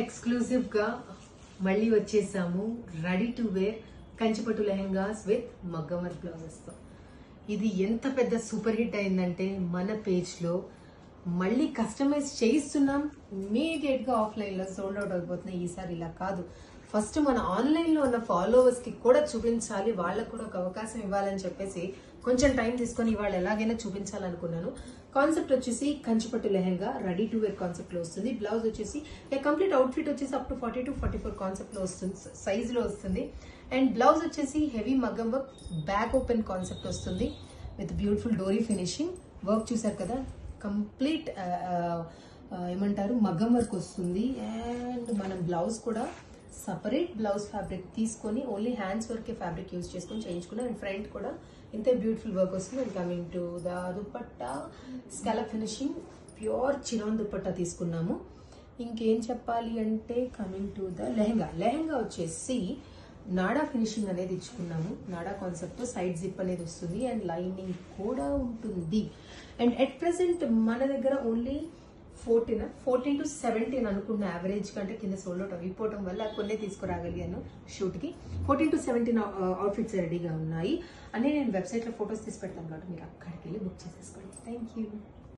Exclusive గా మళ్ళీ వచ్చేసాము ready to wear Kanchipattu lehengas with maggam work blouses తో. ఇది ఎంత పెద్ద సూపర్ హిట్ అయిందంటే మన పేజ్ లో మళ్ళీ కస్టమైజ్ చేయిస్తున్నాం. ఇమీడియట్ గా ఆఫ్లైన్ లో సోల్డ్ అవుట్ అయిపోతున్నాయి. ఈసారి ఇలా కాదు, ఫస్ట్ మన ఆన్లైన్ లో ఉన్న ఫాలోవర్స్ కి కూడా చూపించాలి, వాళ్ళకు కూడా ఒక అవకాశం ఇవ్వాలని చెప్పేసి కొంచెం టైం తీసుకొని ఇవాళ ఎలాగైనా చూపించాలనుకున్నాను. కాన్సెప్ట్ వచ్చేసి కంచిపట్టు lehenga ready to wear concept లో వస్తుంది. బ్లౌజ్ వచ్చేసి కంప్లీట్ అవుట్ ఫిట్ వచ్చేసి అప్ టు 40 to 44 కాన్సెప్ట్ లో వస్తుంది, సైజ్ లో వస్తుంది. అండ్ బ్లౌజ్ వచ్చేసి హెవీ మగ్గం వర్క్ బ్యాక్ ఓపెన్ కాన్సెప్ట్ వస్తుంది విత్ బ్యూటిఫుల్ డోరీ ఫినిషింగ్. వర్క్ చూసారు కదా, కంప్లీట్ ఏమంటారు మగ్గం వర్క్ వస్తుంది. అండ్ మనం బ్లౌజ్ కూడా సపరేట్ బ్లౌజ్ ఫ్యాబ్రిక్ తీసుకొని only hands work fabric use చేసుకొని చేయించుకున్నాం. అండ్ ఫ్రంట్ కూడా ఇంతే బ్యూటిఫుల్ వర్క్ వస్తుంది. And coming to the dupatta scallop finishing pure chinon dupatta తీసుకున్నాము. ఇంకేం చెప్పాలి అంటే కమింగ్ టు ద లెహెంగా వచ్చేసి నాడా ఫినిషింగ్ అనేది ఇచ్చుకున్నాము. నాడా కాన్సెప్ట్ సైడ్ జిప్ అనేది వస్తుంది అండ్ లైనింగ్ కూడా ఉంటుంది. అండ్ ఎట్ ప్రెసెంట్ మన దగ్గర ఓన్లీ 14 to 17 అనుకున్న యావరేజ్ కంటే కింద సోల్డ్ అవుట్ అయిపోవటం వల్ల కొన్ని తీసుకురాగలిగాను షూట్ కి. 14 to 17 అవుట్ఫిట్స్ రెడీగా ఉన్నాయి అని నేను వెబ్సైట్ లో ఫొటోస్ తీసి పెడతాను కాబట్టి మీరు అక్కడికి వెళ్ళి బుక్ చేసేసుకోండి. Thank you.